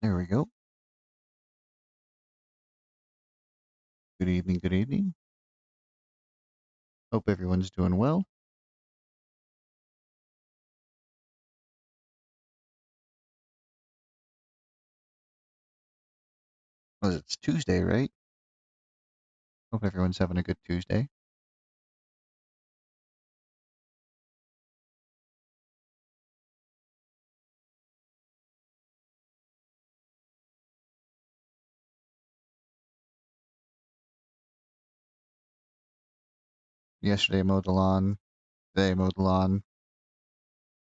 There we go. Good evening, good evening. Hope everyone's doing well. Well, it's Tuesday, right? Hope everyone's having a good Tuesday. Yesterday mowed the lawn. Today mowed the lawn.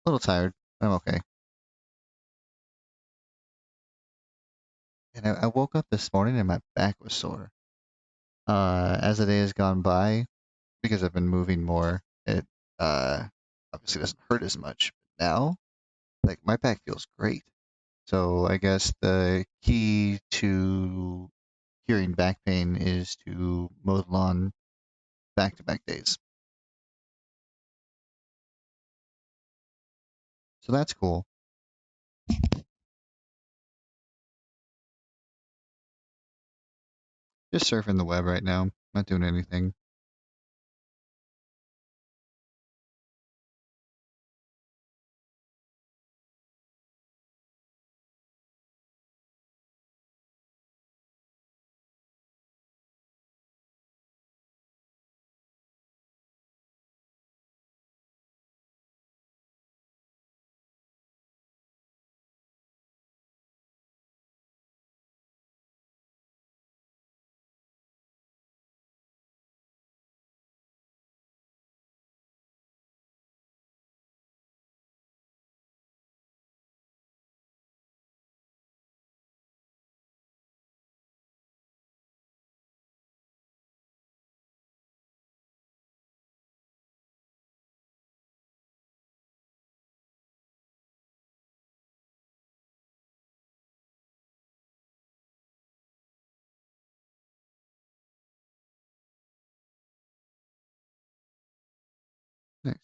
A little tired. I'm okay. And I woke up this morning and my back was sore. As the day has gone by, because I've been moving more, it uh obviously doesn't hurt as much. But now, like my back feels great. So I guess the key to curing back pain is to mow the lawn back to back days. So that's cool. Just surfing the web right now. Not doing anything. Nice.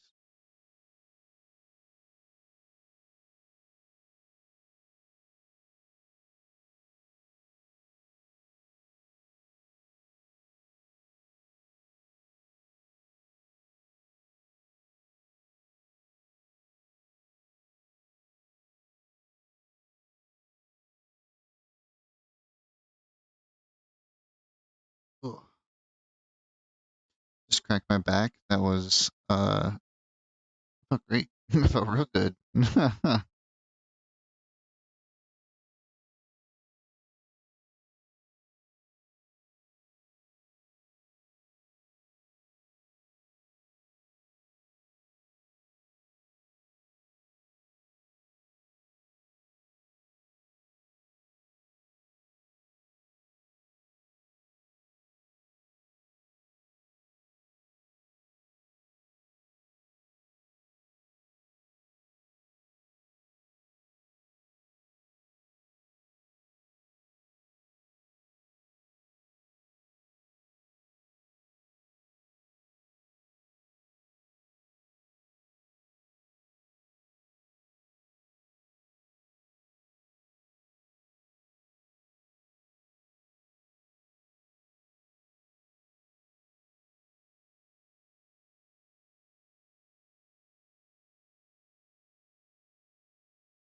Ugh. Just cracked my back. That was felt great. Felt real good.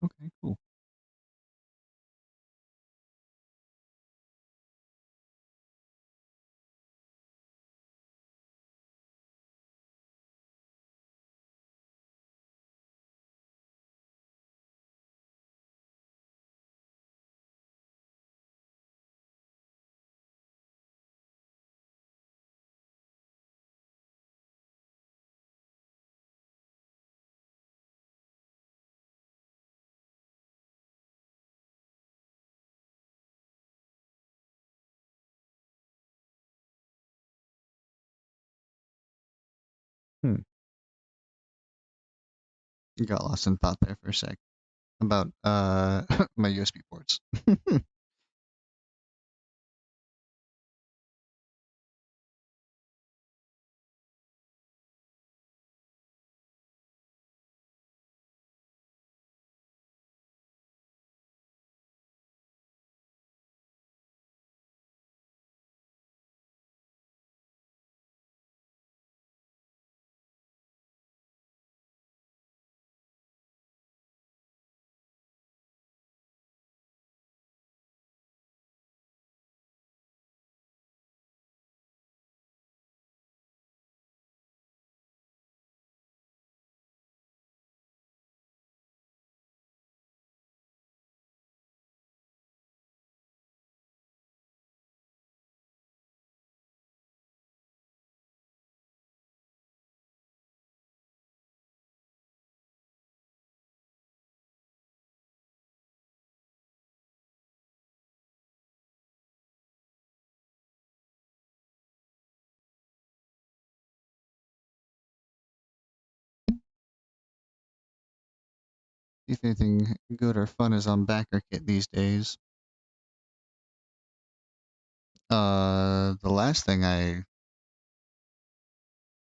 Okay, cool. Hmm. Got lost in thought there for a sec about my USB ports. See if anything good or fun is on BackerKit these days. The last thing I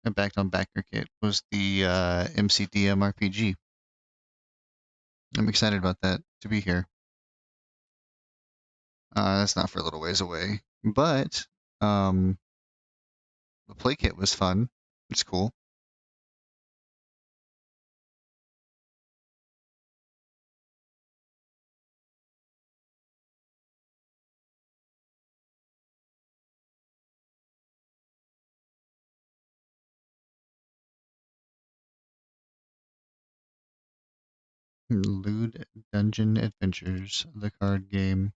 backed on BackerKit was the MCDM RPG. I'm excited about that to be here. That's not for a little ways away, but the play kit was fun. It's cool. Lewd Dungeon Adventures, the card game.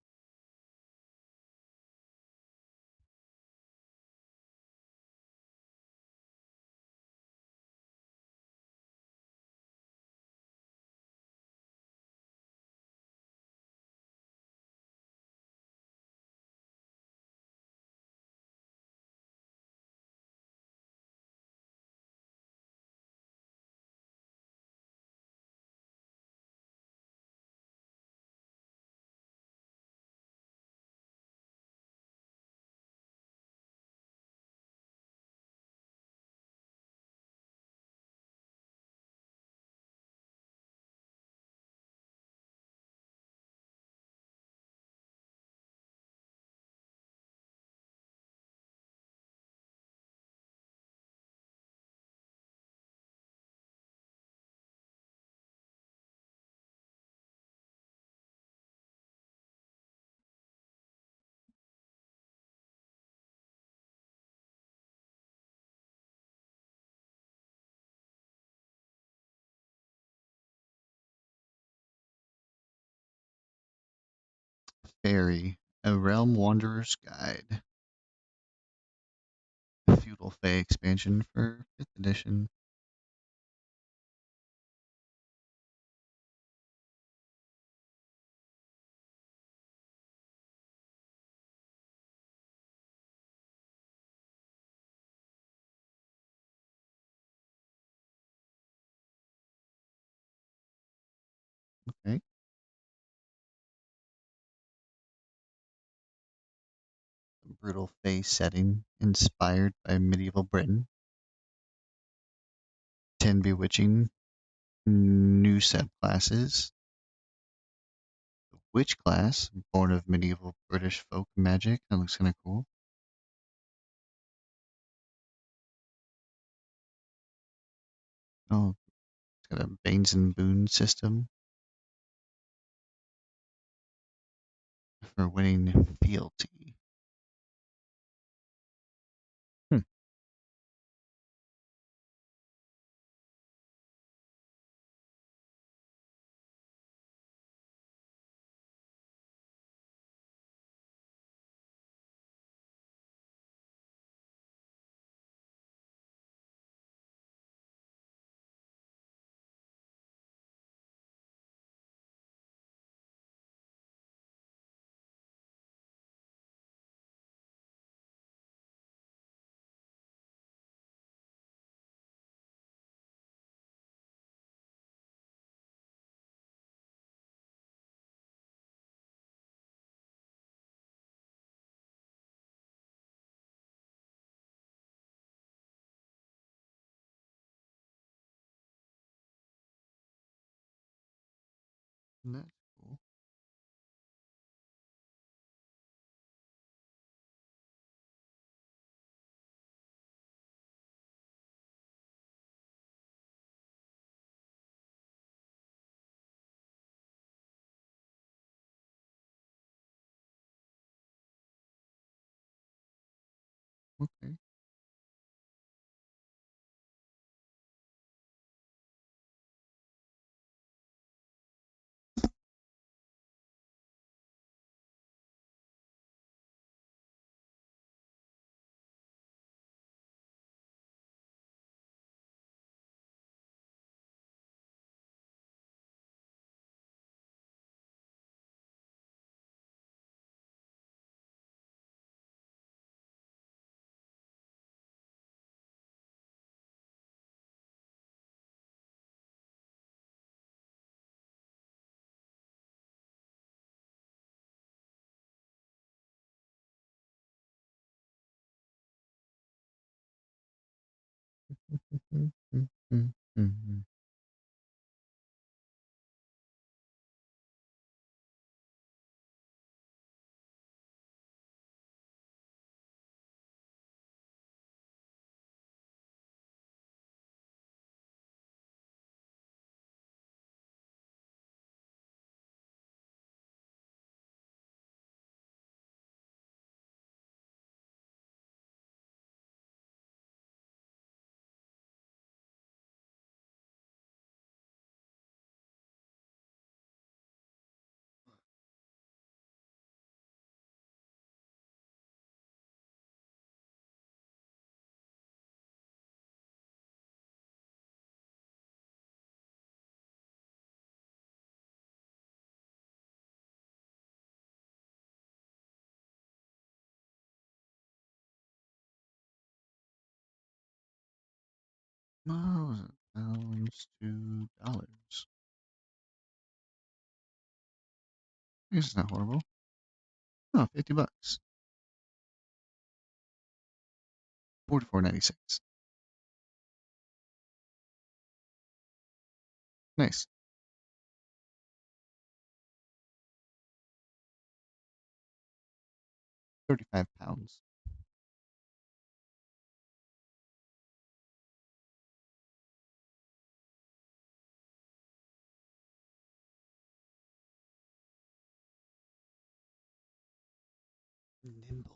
Fairy, a Realm Wanderer's Guide. Feudal Fae expansion for 5th edition. Okay. Brutal Fae setting inspired by medieval Britain. 10 bewitching new subclasses. The witch class, born of medieval British folk magic. That looks kind of cool. Oh, it's got a Banes and Boon system for winning fealty. Hmm. That's cool. Okay. Pounds to dollars. It's not horrible. Oh, $50. 44.96. Nice. 35 pounds. Nimble.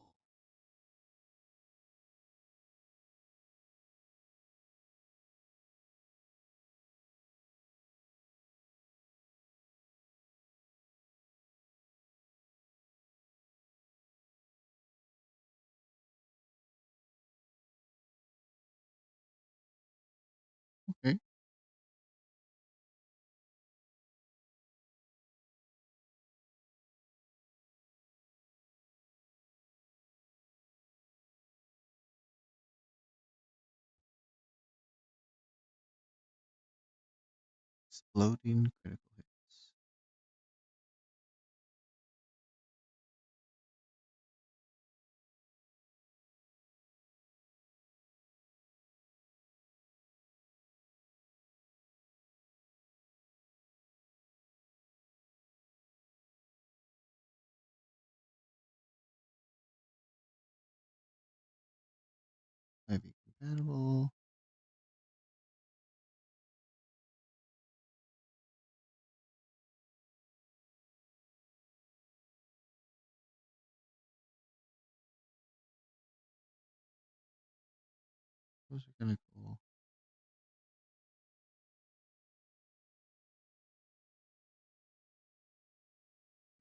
Okay. Exploding critical hits. Ivy compatible. Those are kind of cool.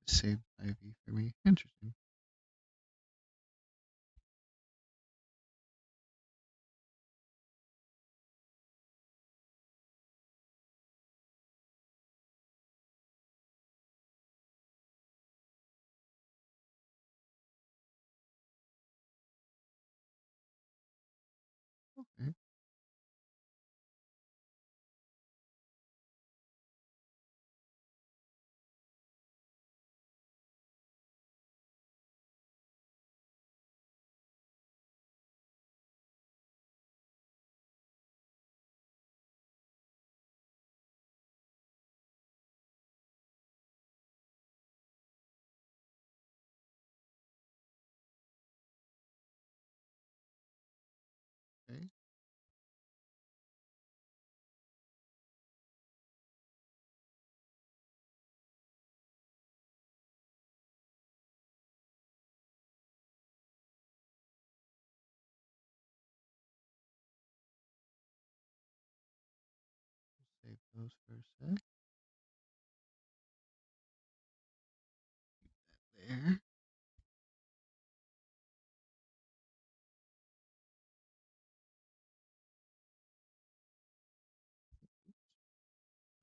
Saved Ivy for me. Interesting. Okay. Okay. Save those for a sec. There.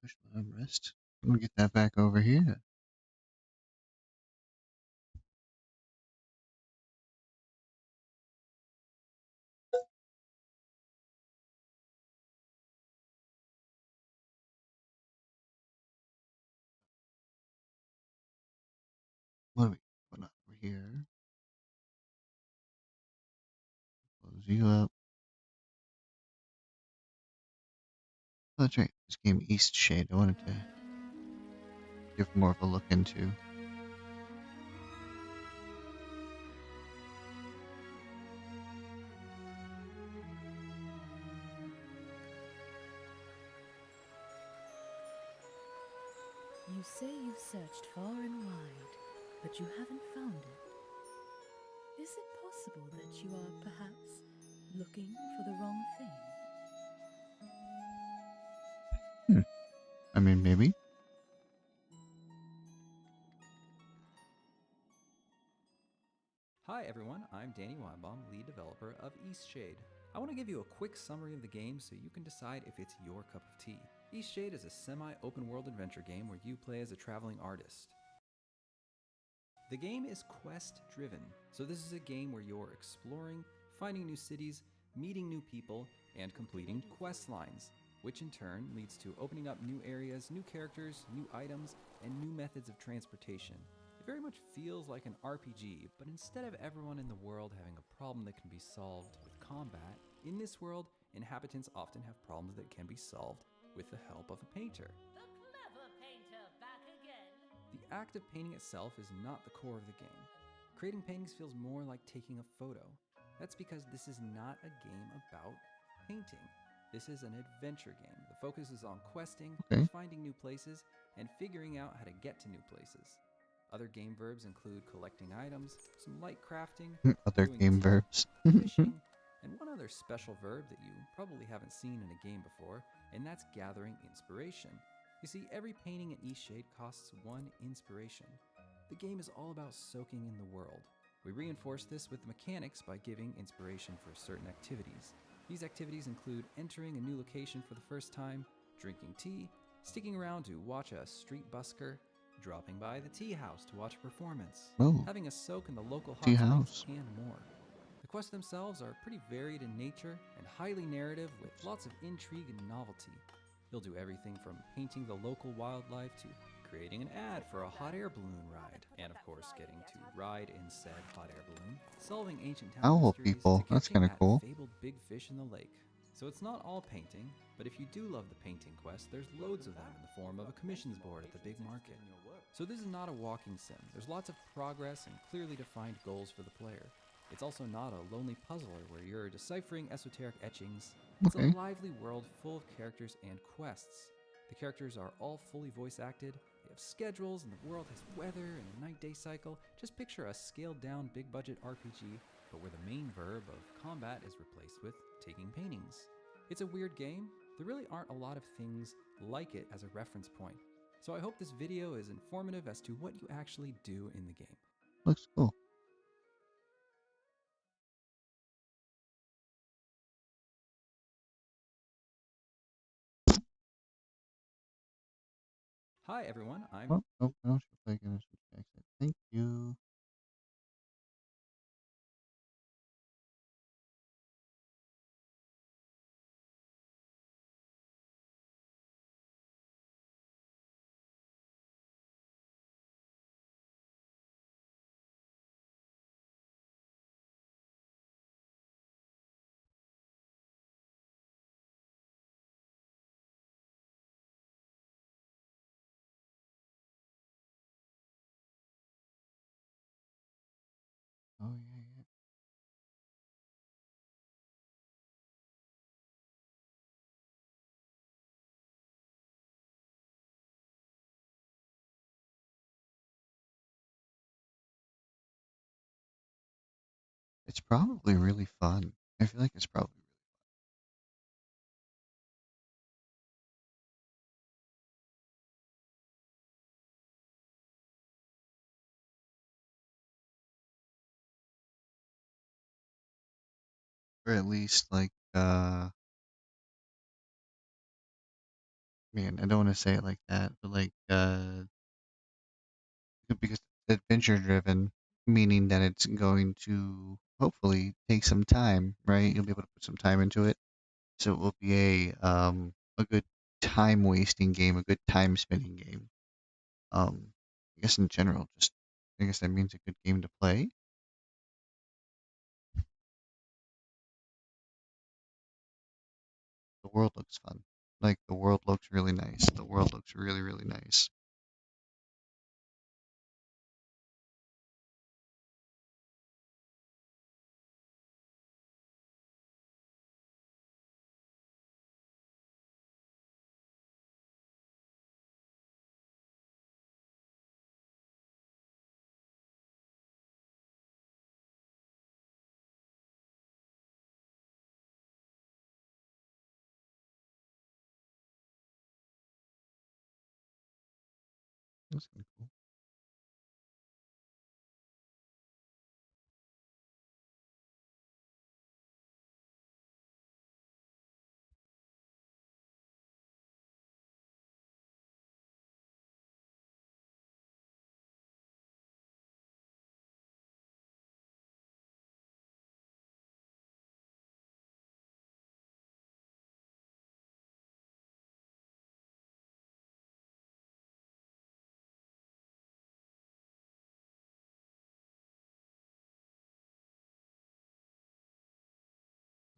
Push my armrest. I'm gonna get that back over here. What are we putting over here? Close you up. Oh, that's right. This game East Shade. I wanted to give more of a look into. You say you've searched far and wide, but you haven't found it. Is it possible that you are perhaps looking for the wrong thing? Hmm. I mean, maybe. Hi everyone, I'm Danny Weinbaum, lead developer of Eastshade. I want to give you a quick summary of the game so you can decide if it's your cup of tea. Eastshade is a semi-open world adventure game where you play as a traveling artist. The game is quest driven, so this is a game where you're exploring, finding new cities, meeting new people, and completing quest lines, which in turn leads to opening up new areas, new characters, new items, and new methods of transportation. It very much feels like an RPG, but instead of everyone in the world having a problem that can be solved with combat, in this world, inhabitants often have problems that can be solved with the help of a painter. The clever painter back again. The act of painting itself is not the core of the game. Creating paintings feels more like taking a photo. That's because this is not a game about painting. This is an adventure game. The focus is on questing, Okay. finding new places, and figuring out how to get to new places. Other game verbs include collecting items, some light crafting, Other brewing game tea, verbs. fishing, and one other special verb that you probably haven't seen in a game before, and that's gathering inspiration. You see, every painting in Eastshade costs 1 inspiration. The game is all about soaking in the world. We reinforce this with the mechanics by giving inspiration for certain activities. These activities include entering a new location for the first time, drinking tea, sticking around to watch a street busker, dropping by the tea house to watch a performance, Oh, having a soak in the local tea hot springs, house. and more. The quests themselves are pretty varied in nature and highly narrative with lots of intrigue and novelty. You'll do everything from painting the local wildlife to creating an ad for a hot air balloon ride, and of course getting to ride in said hot air balloon, solving ancient town Owl mysteries to people. That's catching kind of that cool. fabled big fish in the lake. So it's not all painting, but if you do love the painting quest, there's loads of them in the form of a commissions board at the big market. So this is not a walking sim. There's lots of progress and clearly defined goals for the player. It's also not a lonely puzzler where you're deciphering esoteric etchings. It's a Okay. lively world full of characters and quests. The characters are all fully voice acted, they have schedules, and the world has weather and a night-day cycle. Just picture a scaled-down big-budget RPG, but where the main verb of combat is replaced with taking paintings. It's a weird game. There really aren't a lot of things like it as a reference point. So I hope this video is informative as to what you actually do in the game. Looks cool. Hi everyone, I'm Well, oh, I don't should play again. Thank you. Oh yeah, yeah. It's probably really fun. I feel like it's probably. Or at least like man, I don't want to say it like that, but like because it's adventure driven, meaning that it's going to hopefully take some time, right? You'll be able to put some time into it. So it will be a good time wasting game, a good time spending game. I guess in general, just I guess that means a good game to play. The world looks fun. Like the world looks really nice. The world looks really, really nice. That's kind of cool.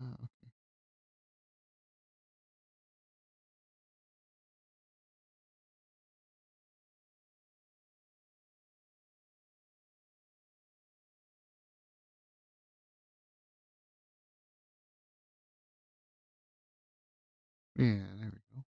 Oh, yeah, there we go.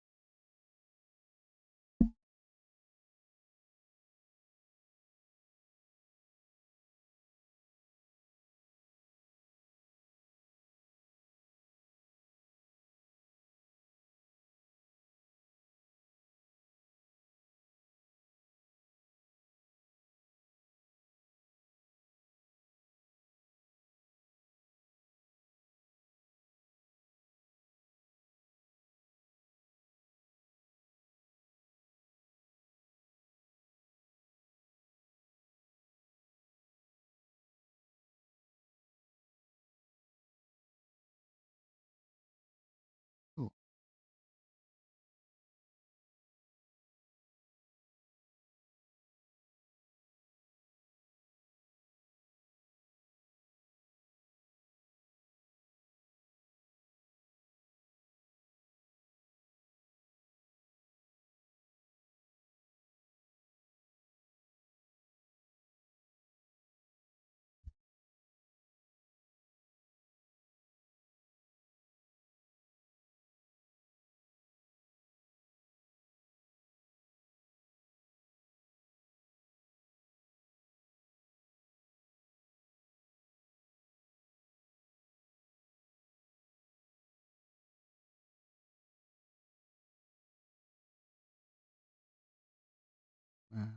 Cool.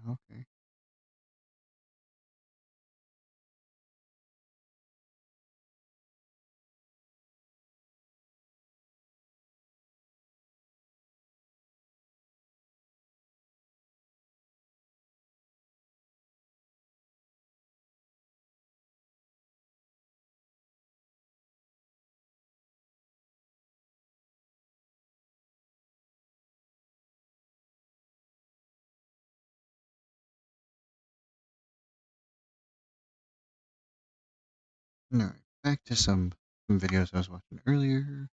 Okay. All right. Back to some videos I was watching earlier.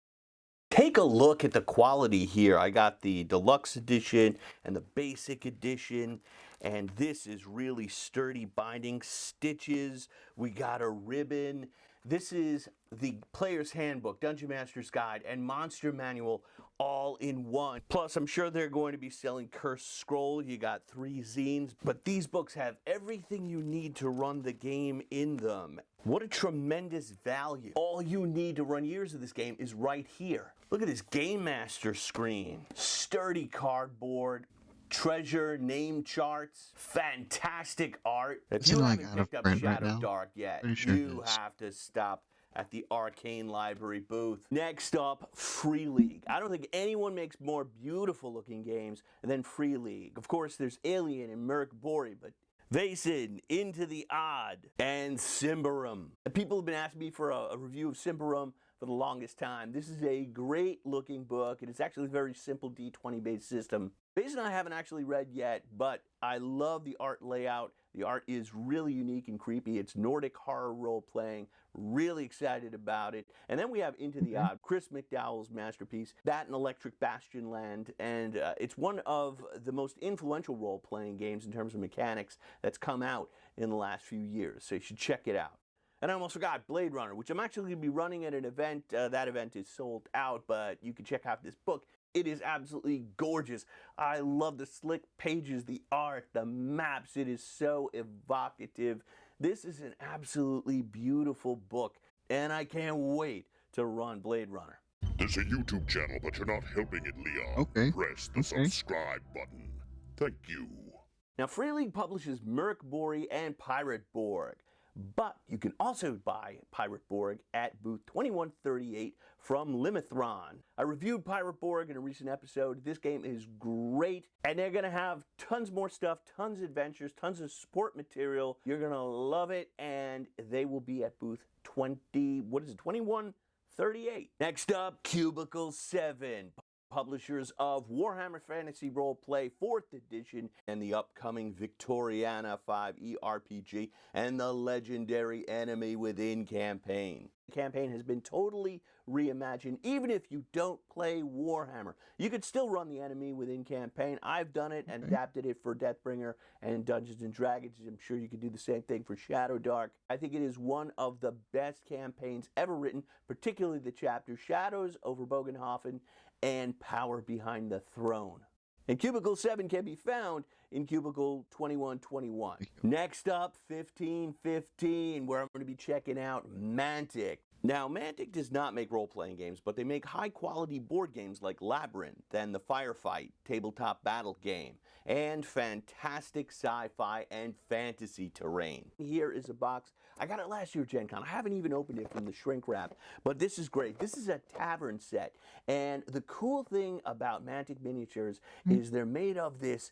Take a look at the quality here. I got the deluxe edition and the basic edition, and this is really sturdy binding stitches. We got a ribbon. This is the player's handbook, Dungeon Master's Guide, and Monster Manual all in one. Plus, I'm sure they're going to be selling Cursed Scroll. You got 3 zines, but these books have everything you need to run the game in them. What a tremendous value. All you need to run years of this game is right here. Look at this Game Master screen. Sturdy cardboard, treasure, name charts, fantastic art. If Is it you like haven't out of picked up print right Shadow now? Dark yet, Pretty sure it you is. have to stop at the Arcane Library booth. Next up, Free League. I don't think anyone makes more beautiful looking games than Free League. Of course, there's Alien and Merc Bori, but Vaesen, Into the Odd, and Symbaroum. People have been asking me for a review of Symbaroum for the longest time. This is a great looking book. It is actually a very simple D20 based system. Vaesen I haven't actually read yet, but I love the art layout. The art is really unique and creepy. It's Nordic horror role-playing. Really excited about it. And then we have Into the Okay. Odd, Chris McDowell's masterpiece. That and Electric Bastion Land. And it's one of the most influential role-playing games in terms of mechanics that's come out in the last few years. So you should check it out. And I almost forgot Blade Runner, which I'm actually going to be running at an event. That event is sold out, but you can check out this book. It is absolutely gorgeous. I love the slick pages, the art, the maps. It is so evocative. This is an absolutely beautiful book, and I can't wait to run Blade Runner. There's a YouTube channel, but you're not helping it, Leon. Okay. Press the subscribe button. Thank you. Now, Free League publishes Merc Bori and Pirate Borg, but you can also buy Pirate Borg at booth 2138 from Limithron. I reviewed Pirate Borg in a recent episode. This game is great, and they're going to have tons more stuff, tons of adventures, tons of support material. You're going to love it, and they will be at booth 2138. Next up, Cubicle 7. Publishers of Warhammer Fantasy Roleplay 4th Edition and the upcoming Victoriana 5e RPG and the legendary Enemy Within campaign. The campaign has been totally reimagined. Even if you don't play Warhammer, you could still run the Enemy Within campaign. I've done it and adapted it for Deathbringer and Dungeons & Dragons. I'm sure you could do the same thing for Shadowdark. I think it is one of the best campaigns ever written, particularly the chapter Shadows over Bogenhofen and Power Behind the Throne. And Cubicle 7 can be found in Cubicle 2121. Next up, 1515, where I'm going to be checking out Mantic. Now, Mantic does not make role-playing games, but they make high-quality board games like Labyrinth and the Firefight tabletop battle game, and fantastic sci-fi and fantasy terrain. Here is a box. I got it last year at Gen Con. I haven't even opened it from the shrink wrap, but this is great. This is a tavern set, and the cool thing about Mantic miniatures is they're made of this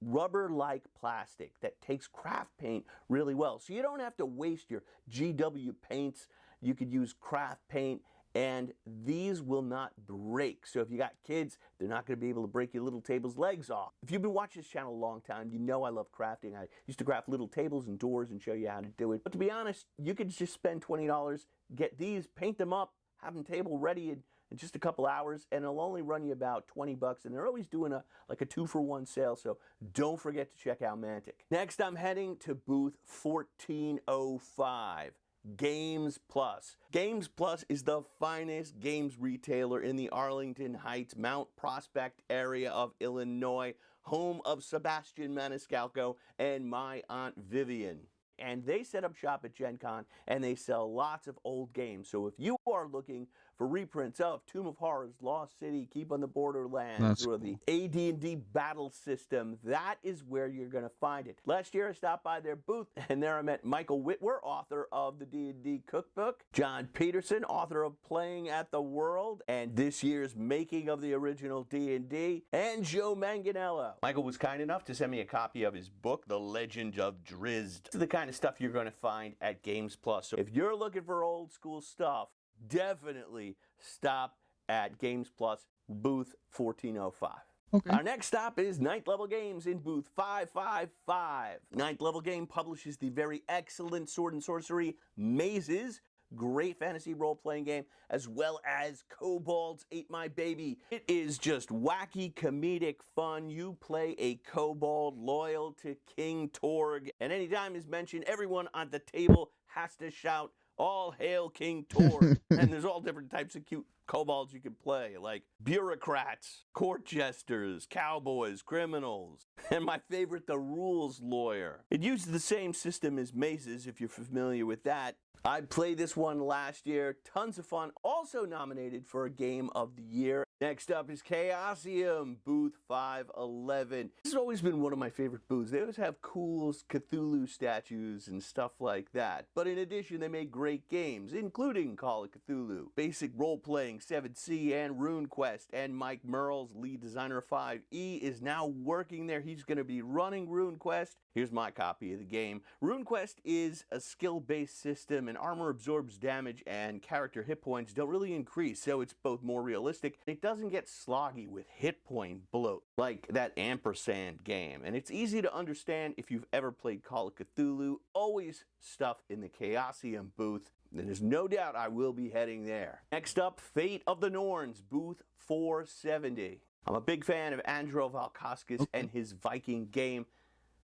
rubber-like plastic that takes craft paint really well. So you don't have to waste your GW paints. You could use craft paint, and these will not break. So if you got kids, they're not going to be able to break your little table's legs off. If you've been watching this channel a long time, you know I love crafting. I used to craft little tables and doors and show you how to do it. But to be honest, you could just spend $20, get these, paint them up, have them table ready in just a couple hours, and it'll only run you about $20. And they're always doing a 2-for-1 sale, so don't forget to check out Mantic. Next, I'm heading to booth 1405. Games Plus. Games Plus is the finest games retailer in the Arlington Heights, Mount Prospect area of Illinois, home of Sebastian Maniscalco and my Aunt Vivian. And they set up shop at Gen Con, and they sell lots of old games. So if you are looking for reprints of Tomb of Horrors, Lost City, Keep on the Borderlands, or the AD&D Battle System, that is where you're going to find it. Last year I stopped by their booth, and there I met Michael Whitwer, author of the D&D Cookbook, John Peterson, author of Playing at the World, and this year's Making of the Original D&D, and Joe Manganello. Michael was kind enough to send me a copy of his book, The Legend of Drizzt. This is the kind of stuff you're going to find at Games Plus. So if you're looking for old school stuff, definitely stop at Games Plus, booth 1405. Okay. Our next stop is Ninth Level Games in booth 555. Ninth Level Game publishes the very excellent Sword and Sorcery Mazes, great fantasy role-playing game, as well as Kobolds Ate My Baby. It is just wacky, comedic fun. You play a kobold loyal to King Torg, and anytime is mentioned, everyone on the table has to shout, "All hail King Torg." And there's all different types of cute kobolds you can play, like bureaucrats, court jesters, cowboys, criminals, and my favorite, the rules lawyer. It uses the same system as Mazes, if you're familiar with that. I played this one last year. Tons of fun. Also nominated for a Game of the Year. Next up is Chaosium, booth 511. This has always been one of my favorite booths. They always have cool Cthulhu statues and stuff like that. But in addition, they make great games, including Call of Cthulhu, basic role-playing 7C and RuneQuest. And Mike Merles, lead designer of 5e, is now working there. He's going to be running RuneQuest. Here's my copy of the game. RuneQuest is a skill-based system, and armor absorbs damage and character hit points don't really increase, so it's both more realistic. It doesn't get sloggy with hit point bloat like that ampersand game, and it's easy to understand if you've ever played Call of Cthulhu. Always stuff in the Chaosium booth. There's no doubt I will be heading there. Next up, Fate of the Norns, booth 470. I'm a big fan of Andro Valkauskas and his Viking game,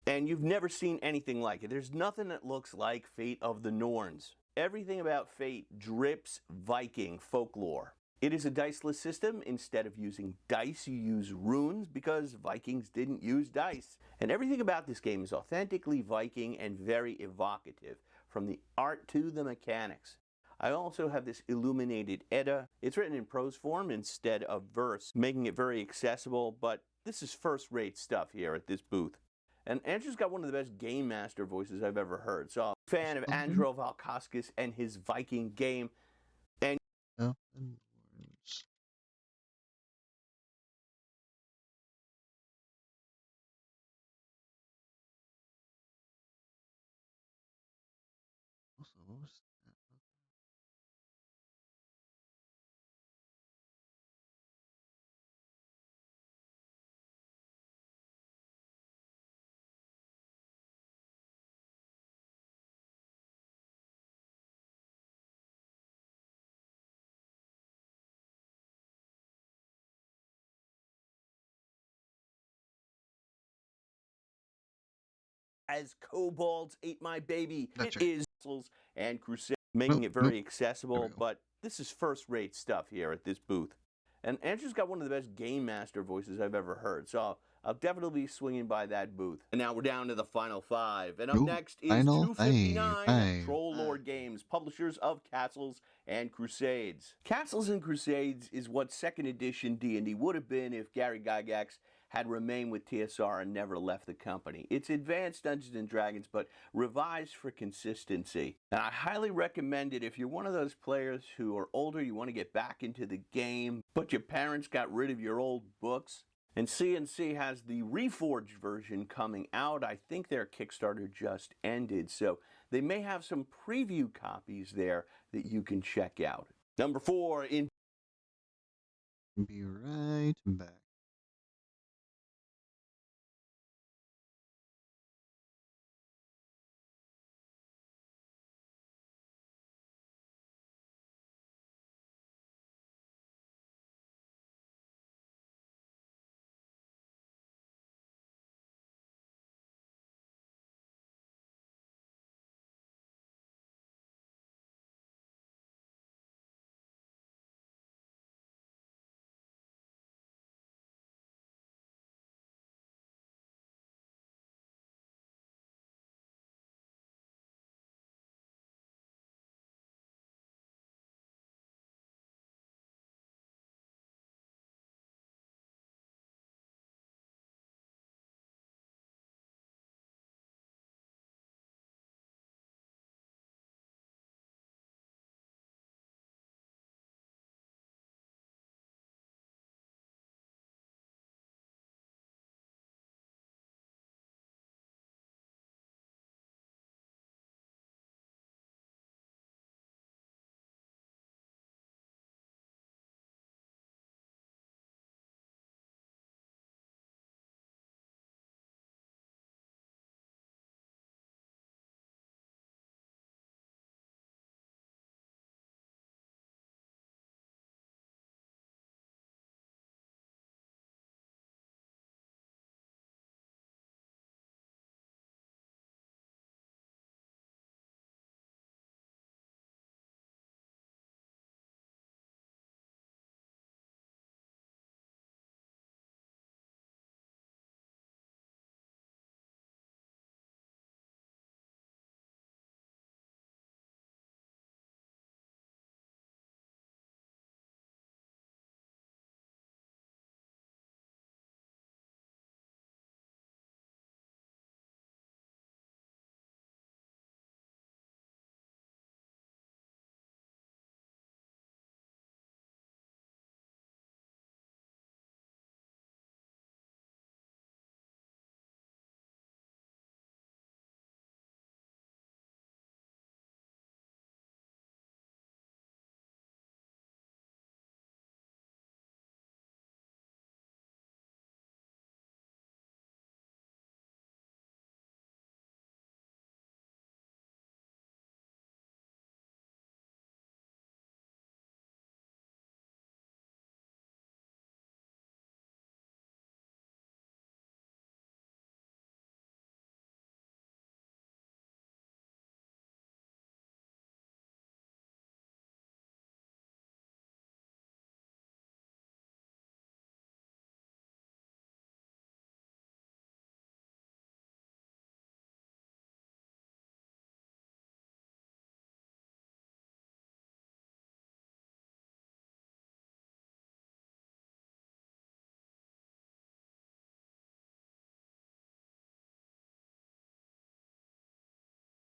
and you've never seen anything like it. There's nothing that looks like Fate of the Norns. Everything about Fate drips Viking folklore. It is a diceless system. Instead of using dice, you use runes because Vikings didn't use dice. And everything about this game is authentically Viking and very evocative, from the art to the mechanics. I also have this illuminated Edda. It's written in prose form instead of verse, making it very accessible, but this is first-rate stuff here at this booth. And Andrew's got one of the best game master voices I've ever heard. So I'm a fan of Andro Valkauskas and his Viking game. And Also, what was that? as kobolds ate my baby, That's it right. is and Crusade, making it very accessible. go. But this is first-rate stuff here at this booth. And Andrew's got one of the best game master voices I've ever heard. So I'll definitely be swinging by that booth. And now we're down to the final five. And up next is Final 259 five. Troll Lord Games, publishers of Castles and Crusades. Castles and Crusades is what second edition D&D would have been if Gary Gygax had remained with TSR and never left the company. It's advanced Dungeons and Dragons, but revised for consistency. And I highly recommend it if you're one of those players who are older, you want to get back into the game, but your parents got rid of your old books. And CNC has the Reforged version coming out. I think their Kickstarter just ended, so they may have some preview copies there that you can check out. Number 4 in Be right back.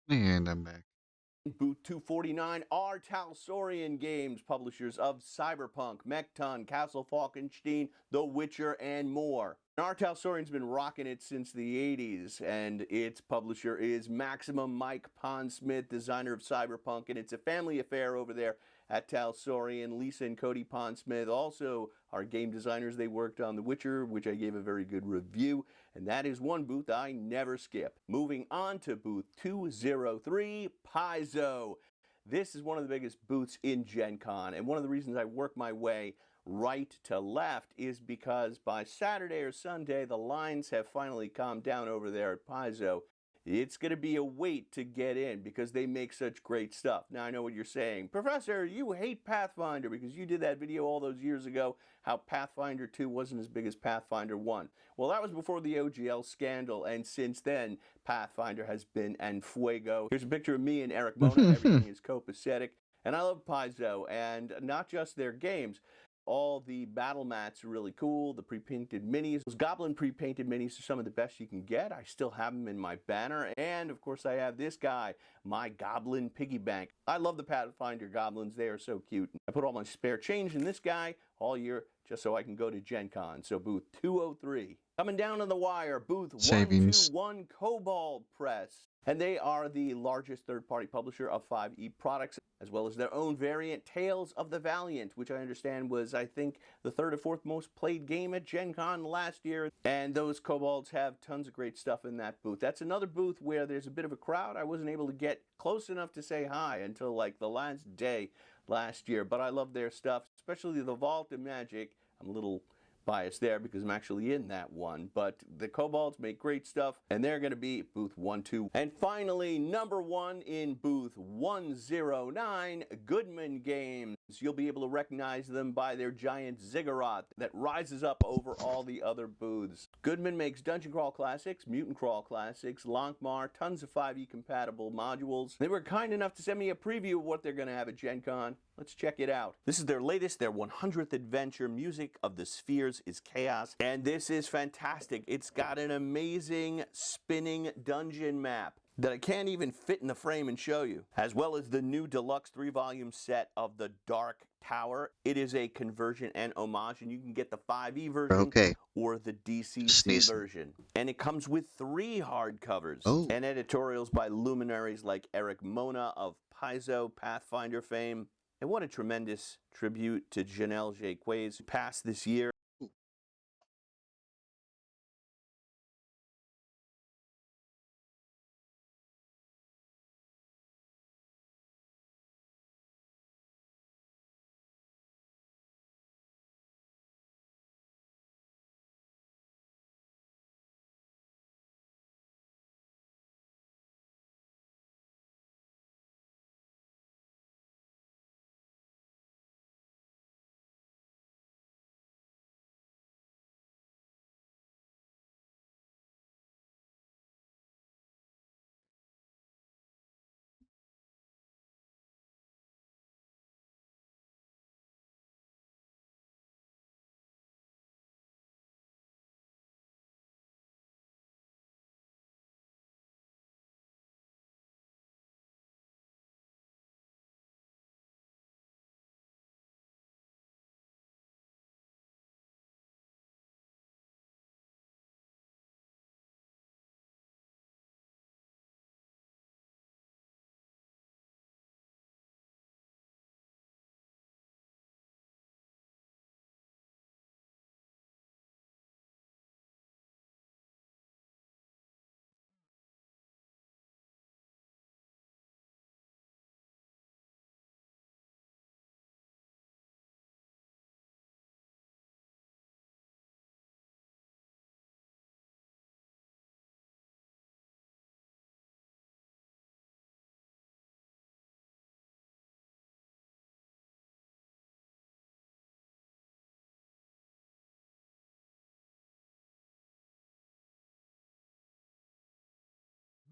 And I'm back. Booth 249 are Talsorian Games, publishers of Cyberpunk, Mechton, Castle Falkenstein, The Witcher, and more. R. Talsorian's been rocking it since the 80s, and its publisher is Maximum Mike Pondsmith, designer of Cyberpunk, and it's a family affair over there at Talsorian. Lisa and Cody Pondsmith also are game designers. They worked on The Witcher, which I gave a very good review. And that is one booth I never skip. Moving on to booth 203, Paizo. This is one of the biggest booths in Gen Con, and one of the reasons I work my way right to left is because by Saturday or Sunday, the lines have finally calmed down over there at Paizo. It's going to be a wait to get in because they make such great stuff. Now, I know what you're saying. Professor, you hate Pathfinder because you did that video all those years ago how Pathfinder 2 wasn't as big as Pathfinder 1. Well, that was before the OGL scandal, and since then, Pathfinder has been en fuego. Here's a picture of me and Eric Mona. Everything is copacetic. And I love Paizo, and not just their games. All the battle mats are really cool. The pre-painted minis. Those Goblin pre-painted minis are some of the best you can get. I still have them in my banner. And, of course, I have this guy, my Goblin Piggy Bank. I love the Pathfinder Goblins. They are so cute. I put all my spare change in this guy all year just so I can go to Gen Con. So booth 203. Coming down on the wire, booth Savings. 121 Cobalt Press. And they are the largest third-party publisher of 5e products, as well as their own variant, Tales of the Valiant, which I understand was, I think, the third or fourth most played game at Gen Con last year. And those Kobolds have tons of great stuff in that booth. That's another booth where there's a bit of a crowd. I wasn't able to get close enough to say hi until like the last day last year, but I love their stuff, especially the Vault of Magic. I'm a little biased there because I'm actually in that one, but the Kobolds make great stuff, and they're going to be booth 12. And finally, number one in booth 109, Goodman Games. You'll be able to recognize them by their giant ziggurat that rises up over all the other booths. Goodman makes Dungeon Crawl Classics, Mutant Crawl Classics, Lankmar, tons of 5e compatible modules. They were kind enough to send me a preview of what they're going to have at Gen Con. Let's check it out. This is their latest, their 100th adventure, Music of the Spheres is Chaos, and this is fantastic. It's got an amazing spinning dungeon map that I can't even fit in the frame and show you, as well as the new deluxe 3-volume set of The Dark Tower. It is a conversion and homage, and you can get the 5e version Okay. or the DCC Sneezing. version. And it comes with 3 hardcovers Oh. and editorials by luminaries like Eric Mona of Paizo Pathfinder fame. And what a tremendous tribute to Janelle Jacquez, who passed this year.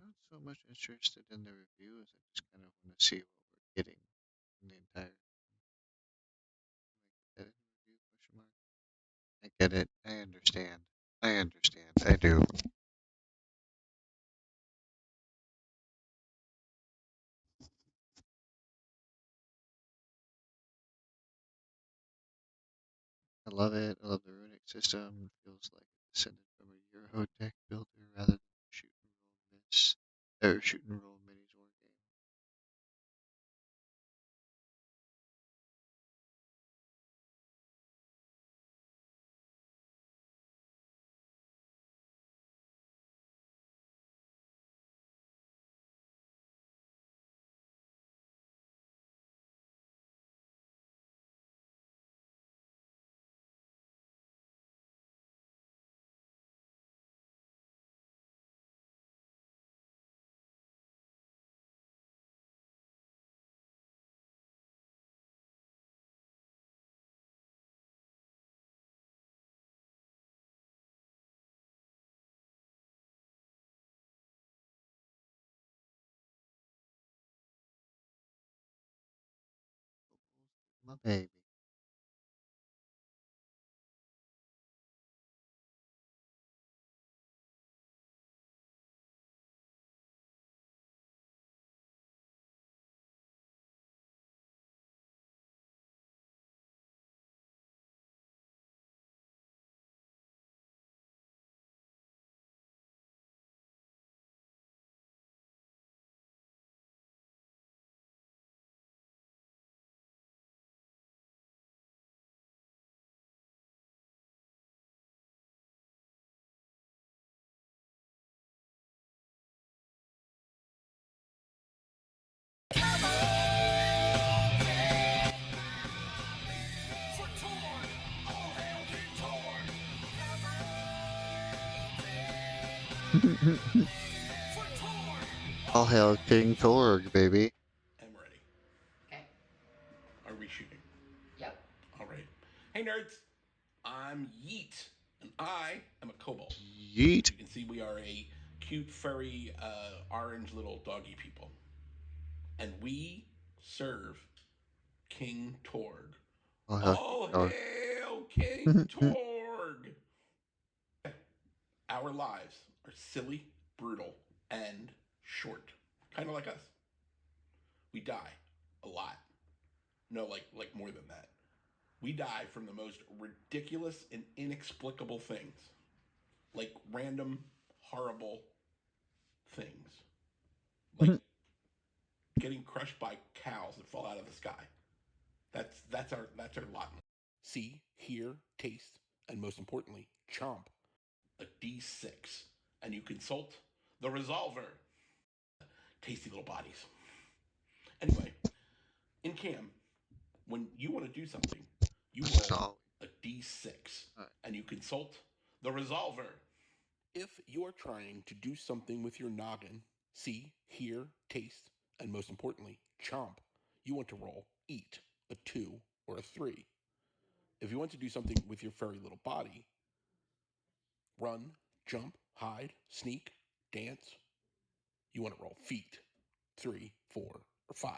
I'm not so much interested in the reviews. I just kind of want to see what we're getting in the entire. Like, edit review question mark. I get it. I understand. I understand. I do. love it. I love the runic system. Feels like it's descended from a Euro deck builder rather than shoot and roll miss or shoot and roll minis war game. My baby. All hail King Torg, baby. I'm ready. Okay. Are we shooting? Yep. All right. Hey, nerds. I'm Yeet, and I am a kobold. Yeet. You can see we are a cute, furry, orange little doggy people. And we serve King Torg. All hail King All Torg. hail King Torg! Our lives are silly, brutal, and short. Kind of like us. We die a lot. No, like more than that. We die from the most ridiculous and inexplicable things. Like random, horrible things. Like getting crushed by cows that fall out of the sky. That's our lot. See, hear, taste, and most importantly, chomp. A D6. And you consult the resolver. Tasty little bodies. Anyway, in cam, when you want to do something, you roll So, a D6 alright. and you consult the resolver. If you're trying to do something with your noggin, see, hear, taste, and most importantly, chomp, you want to roll eat, a 2 or a 3. If you want to do something with your furry little body, run, jump, hide, sneak, dance, you want to roll feet, 3, 4, or 5.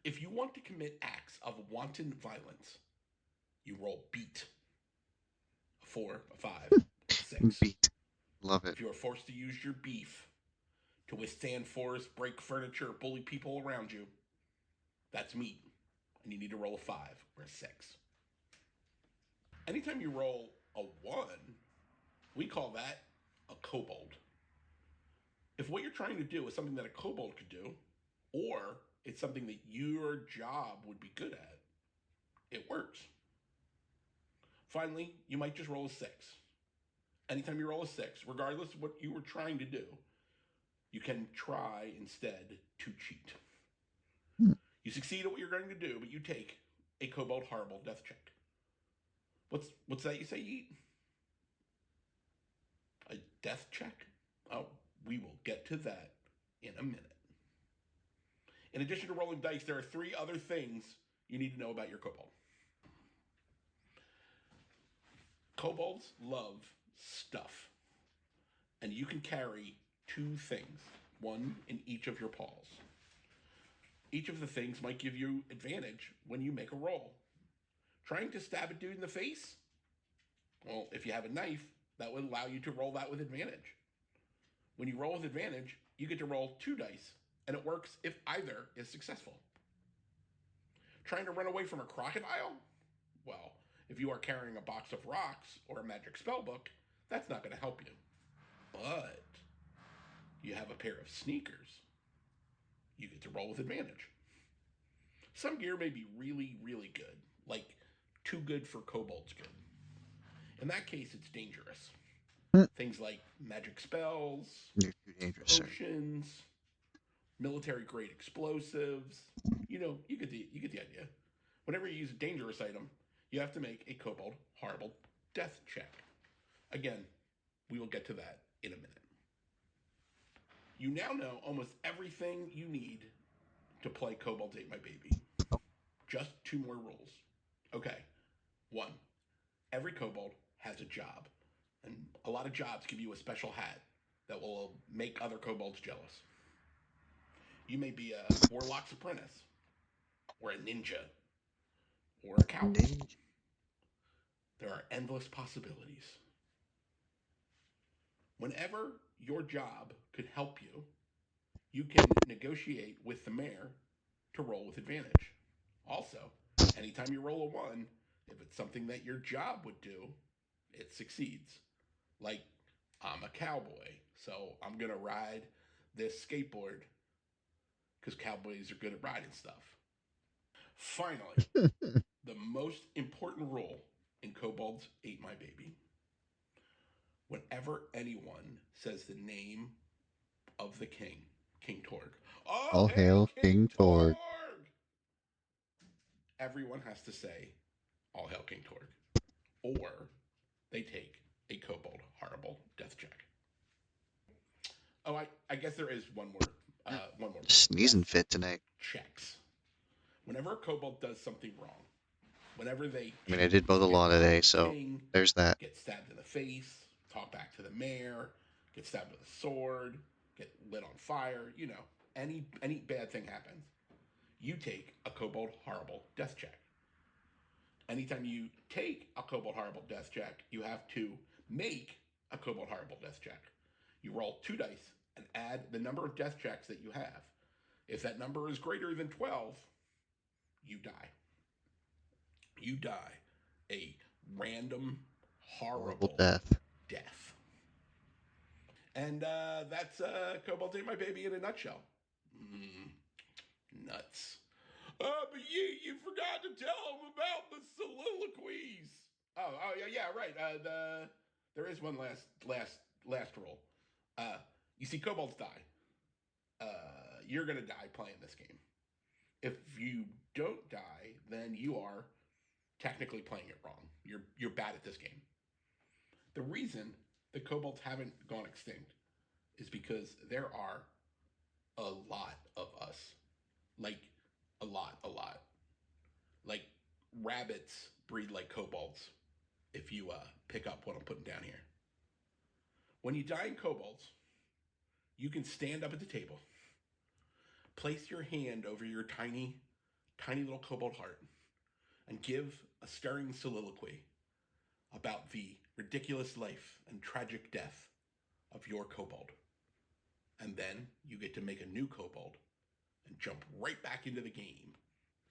If you want to commit acts of wanton violence, you roll beat, a 4, a 5, or a 6. Beat. Love it. If you are forced to use your beef to withstand force, break furniture, bully people around you, that's meat. And you need to roll a 5 or a 6. Anytime you roll a 1, we call that a kobold. If what you're trying to do is something that a kobold could do, or it's something that your job would be good at, it works. Finally, you might just roll a 6. Anytime you roll a 6, regardless of what you were trying to do, you can try instead to cheat. You succeed at what you're going to do, but you take a kobold horrible death check. What's that you say, Yeet? A death check? Oh, we will get to that in a minute. In addition to rolling dice, there are 3 other things you need to know about your kobold. Kobolds love stuff. And you can carry 2 things, one in each of your paws. Each of the things might give you advantage when you make a roll. Trying to stab a dude in the face? Well, if you have a knife, that would allow you to roll that with advantage. When you roll with advantage, you get to roll 2 dice, and it works if either is successful. Trying to run away from a crocodile? Well, If you are carrying a box of rocks or a magic spell book, that's not going to help you. But you have a pair of sneakers, you get to roll with advantage. Some gear may be really, really good, like too good for kobolds good. In that case, it's dangerous. Things like magic spells, You're too dangerous, sir. potions, military grade explosives. You get the idea. Whenever you use a dangerous item, you have to make a kobold horrible death check. Again, we will get to that in a minute. You now know almost everything you need to play Kobolds Ate My Baby. Just two more rules. Okay, one, every kobold has a job, and a lot of jobs give you a special hat that will make other kobolds jealous. You may be a warlock's apprentice, or a ninja, or a cowboy. Ninja. There are endless possibilities. Whenever your job could help you, you can negotiate with the mayor to roll with advantage. Also, anytime you roll a 1, if it's something that your job would do, it succeeds. Like, I'm a cowboy, so I'm going to ride this skateboard because cowboys are good at riding stuff. Finally, the most important rule in Kobolds Ate My Baby. Whenever anyone says the name of the king, King Torg, all All hail hail King King Torg. Torg! Everyone has to say, all hail King Torg. Or they take a kobold horrible death check. Oh, I guess there is one more. One more. Sneezing Death fit tonight. checks. Whenever a kobold does something wrong, whenever they I mean, I did mow the lawn today, so king, there's that. get stabbed in the face, talk back to the mayor, get stabbed with a sword, get lit on fire, any bad thing happens, you take a kobold horrible death check. Anytime you take a kobold horrible death check, you have to make a kobold horrible death check. You roll 2 dice and add the number of death checks that you have. If that number is greater than 12, you die. You die a random, horrible death. death. And that's Kobolds Ate My Baby in a nutshell. Nuts. But you forgot to tell them about the soliloquies. Oh yeah, right. There is one last rule. You see, kobolds die. You're gonna die playing this game. If you don't die, then you are technically playing it wrong. You're bad at this game. The reason the kobolds haven't gone extinct is because there are a lot of us. Like, a lot. Like, rabbits breed like kobolds, if you pick up what I'm putting down here. When you die in kobolds, you can stand up at the table, place your hand over your tiny little kobold heart, and give a stirring soliloquy about the ridiculous life and tragic death of your kobold. And then you get to make a new kobold and jump right back into the game.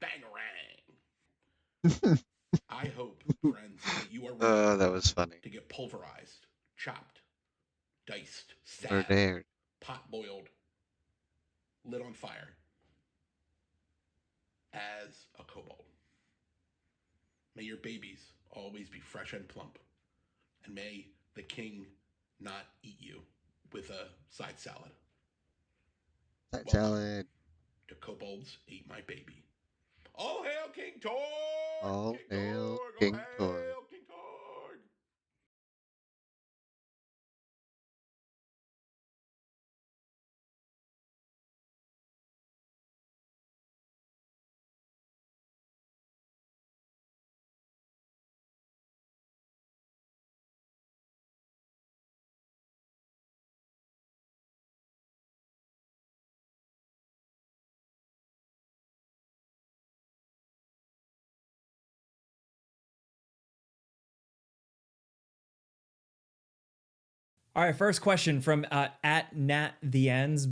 Bangarang! I hope, friends, that you are ready That was funny. to get pulverized, chopped, diced, Or stabbed, dared. pot boiled, lit on fire as a kobold. May your babies always be fresh and plump, and may the king not eat you with a side salad. That Welcome salad. to Kobolds Ate My Baby. All hail King Torg! All King hail Torg! King All Torg. hail King Torg! All right, first question from at Nat the Ends.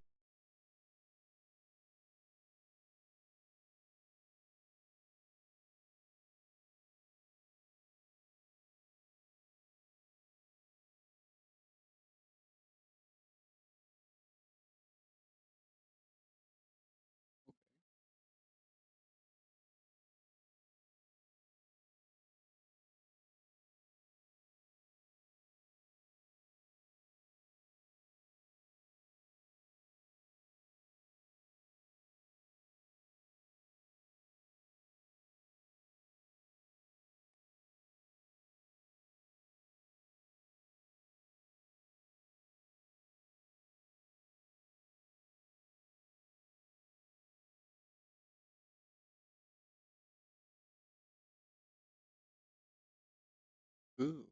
Ooh.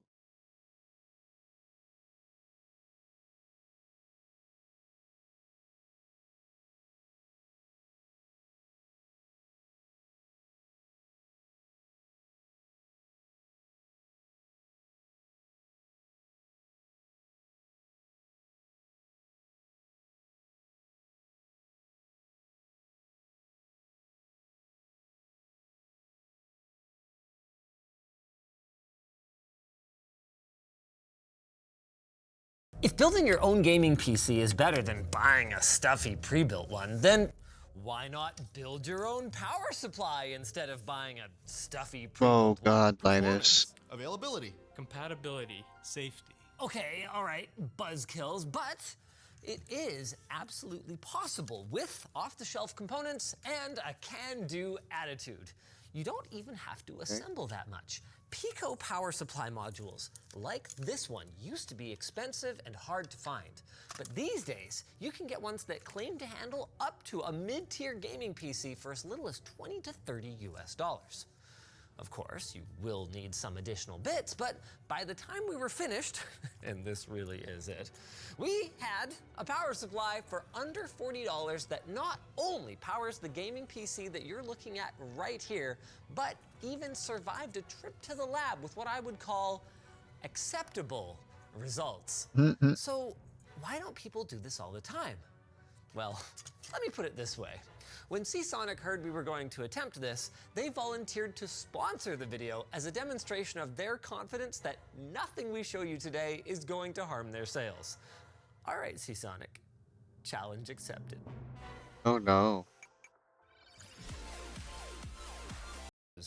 If building your own gaming PC is better than buying a stuffy pre-built one, then why not build your own power supply instead of buying a stuffy Oh pre-built one? God, Linus. Availability. Compatibility, safety. Okay, all right, buzzkills, but it is absolutely possible with off-the-shelf components and a can-do attitude. You don't even have to assemble that much. Pico power supply modules, like this one, used to be expensive and hard to find. But these days, you can get ones that claim to handle up to a mid-tier gaming PC for as little as 20 to 30 US dollars. Of course, you will need some additional bits, but by the time we were finished, and this really is it, we had a power supply for under $40 that not only powers the gaming PC that you're looking at right here, but even survived a trip to the lab with what I would call acceptable results. So why don't people do this all the time? Well, let me put it this way. When Seasonic heard we were going to attempt this, they volunteered to sponsor the video as a demonstration of their confidence that nothing we show you today is going to harm their sales. All right, Seasonic, challenge accepted. Oh no.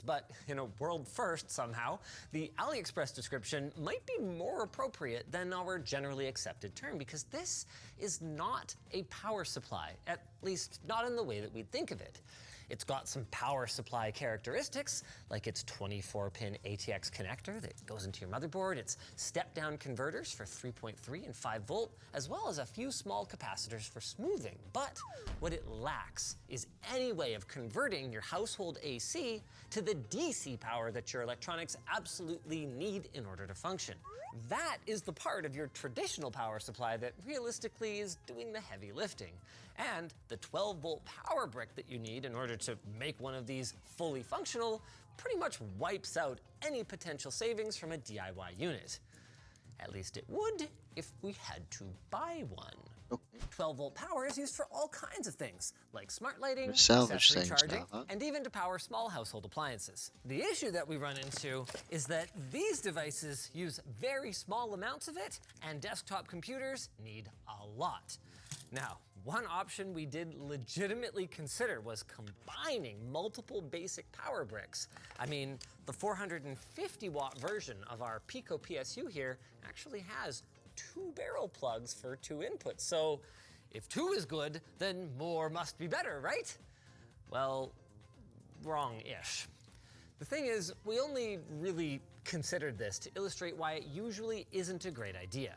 But in a world first, somehow, the AliExpress description might be more appropriate than our generally accepted term, because this is not a power supply, at least not in the way that we'd think of it. It's got some power supply characteristics, like its 24-pin ATX connector that goes into your motherboard, its step-down converters for 3.3 and 5 volt, as well as a few small capacitors for smoothing. But what it lacks is any way of converting your household AC to the DC power that your electronics absolutely need in order to function. That is the part of your traditional power supply that realistically is doing the heavy lifting. And the 12-volt power brick that you need in order to make one of these fully functional pretty much wipes out any potential savings from a DIY unit. At least it would if we had to buy one. 12-volt power is used for all kinds of things, like smart lighting, Salvage accessory things charging, now, huh? and even to power small household appliances. The issue that we run into is that these devices use very small amounts of it, and desktop computers need a lot. Now, one option we did legitimately consider was combining multiple basic power bricks. I mean, the 450-watt version of our Pico PSU here actually has 2 barrel plugs for 2 inputs. So if 2 is good, then more must be better, right? Well, wrong-ish. The thing is, we only really considered this to illustrate why it usually isn't a great idea.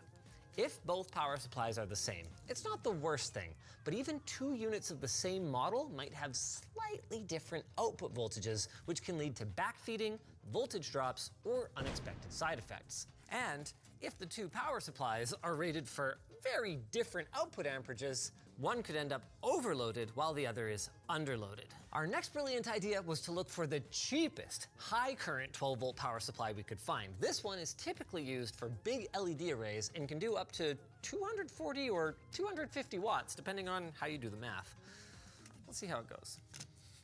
If both power supplies are the same, it's not the worst thing, but even 2 units of the same model might have slightly different output voltages, which can lead to backfeeding, voltage drops, or unexpected side effects. And if the 2 power supplies are rated for very different output amperages, one could end up overloaded while the other is underloaded. Our next brilliant idea was to look for the cheapest high current 12-volt power supply we could find. This one is typically used for big LED arrays and can do up to 240 or 250 watts, depending on how you do the math. Let's see how it goes.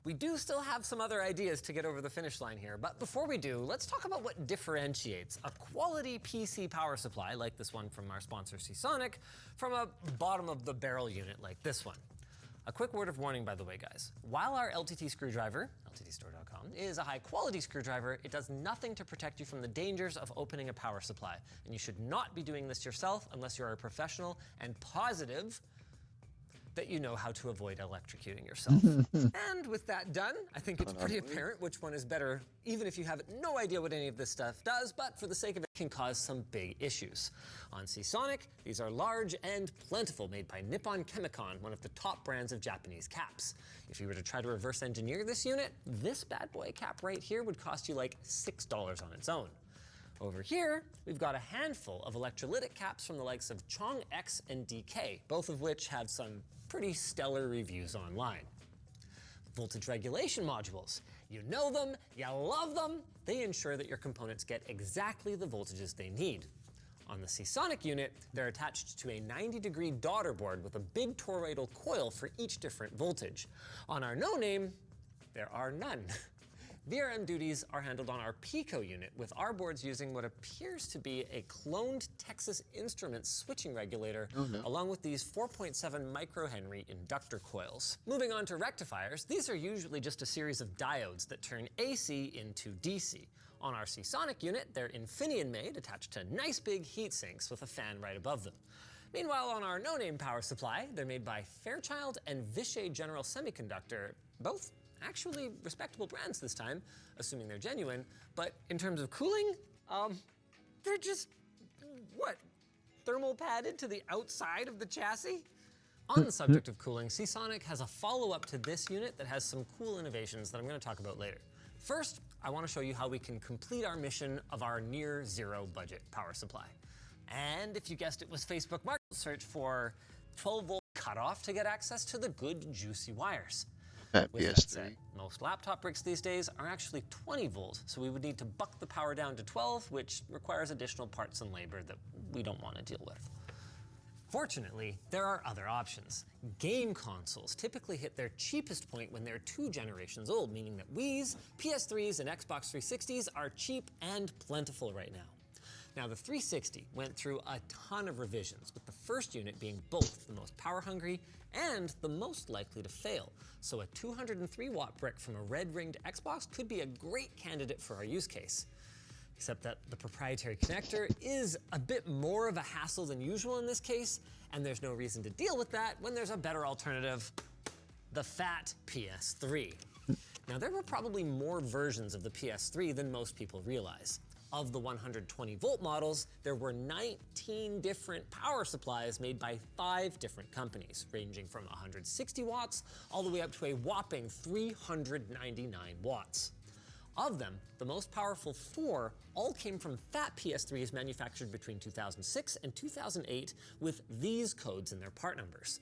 We do still have some other ideas to get over the finish line here, but before we do, let's talk about what differentiates a quality PC power supply, like this one from our sponsor Seasonic, from a bottom-of-the-barrel unit like this one. A quick word of warning, by the way, guys. While our LTT screwdriver, lttstore.com, is a high-quality screwdriver, it does nothing to protect you from the dangers of opening a power supply, and you should not be doing this yourself unless you're a professional and positive that you know how to avoid electrocuting yourself. And with that done, I think it's pretty apparent which one is better, even if you have no idea what any of this stuff does, but for the sake of it, can cause some big issues. On Seasonic, these are large and plentiful, made by Nippon Chemicon, one of the top brands of Japanese caps. If you were to try to reverse engineer this unit, this bad boy cap right here would cost you like $6 on its own. Over here, we've got a handful of electrolytic caps from the likes of Chong X and DK, both of which have some pretty stellar reviews online. Voltage regulation modules. You know them, you love them. They ensure that your components get exactly the voltages they need. On the Seasonic unit, they're attached to a 90-degree daughter board with a big toroidal coil for each different voltage. On our no-name, there are none. VRM duties are handled on our Pico unit, with our boards using what appears to be a cloned Texas Instruments switching regulator, along with these 4.7 microhenry inductor coils. Moving on to rectifiers, these are usually just a series of diodes that turn AC into DC. On our Seasonic unit, they're Infineon made, attached to nice big heat sinks with a fan right above them. Meanwhile, on our no-name power supply, they're made by Fairchild and Vishay General Semiconductor, both actually respectable brands this time, assuming they're genuine. But in terms of cooling, they're just, what, thermal padded to the outside of the chassis? On the subject of cooling, Seasonic has a follow-up to this unit that has some cool innovations that I'm going to talk about later. First, I want to show you how we can complete our mission of our near zero budget power supply. And if you guessed it was Facebook Market, search for 12-volt cutoff to get access to the good, juicy wires. With that said, most laptop bricks these days are actually 20 volt, so we would need to buck the power down to 12, which requires additional parts and labor that we don't want to deal with. Fortunately, there are other options. Game consoles typically hit their cheapest point when they're 2 generations old, meaning that Wii's, PS3s, and Xbox 360s are cheap and plentiful right now. Now, the 360 went through a ton of revisions, with the first unit being both the most power-hungry and the most likely to fail. So a 203-watt brick from a red-ringed Xbox could be a great candidate for our use case. Except that the proprietary connector is a bit more of a hassle than usual in this case, and there's no reason to deal with that when there's a better alternative, the fat PS3. Now, there were probably more versions of the PS3 than most people realize. Of the 120-volt models, there were 19 different power supplies made by 5 different companies, ranging from 160 watts all the way up to a whopping 399 watts. Of them, the most powerful 4 all came from fat PS3s manufactured between 2006 and 2008 with these codes in their part numbers.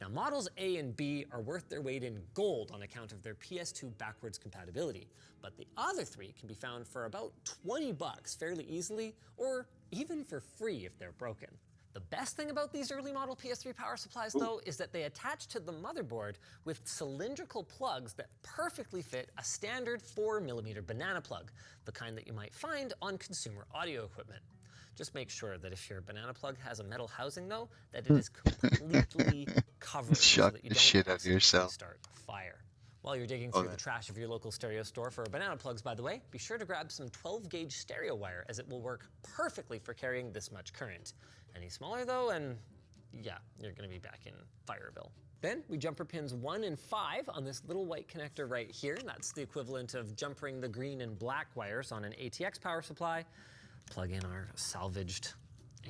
Now, models A and B are worth their weight in gold on account of their PS2 backwards compatibility, but the other 3 can be found for about 20 bucks fairly easily, or even for free if they're broken. The best thing about these early model PS3 power supplies, though, is that they attach to the motherboard with cylindrical plugs that perfectly fit a standard 4mm banana plug, the kind that you might find on consumer audio equipment. Just make sure that if your banana plug has a metal housing, though, that it is completely covered so that you don't accidentally start a fire. While you're digging through the trash of your local stereo store for banana plugs, by the way, be sure to grab some 12-gauge stereo wire, as it will work perfectly for carrying this much current. Any smaller, though, and yeah, you're going to be back in fire bill. Then we jumper pins 1 and 5 on this little white connector right here. That's the equivalent of jumpering the green and black wires on an ATX power supply. Plug in our salvaged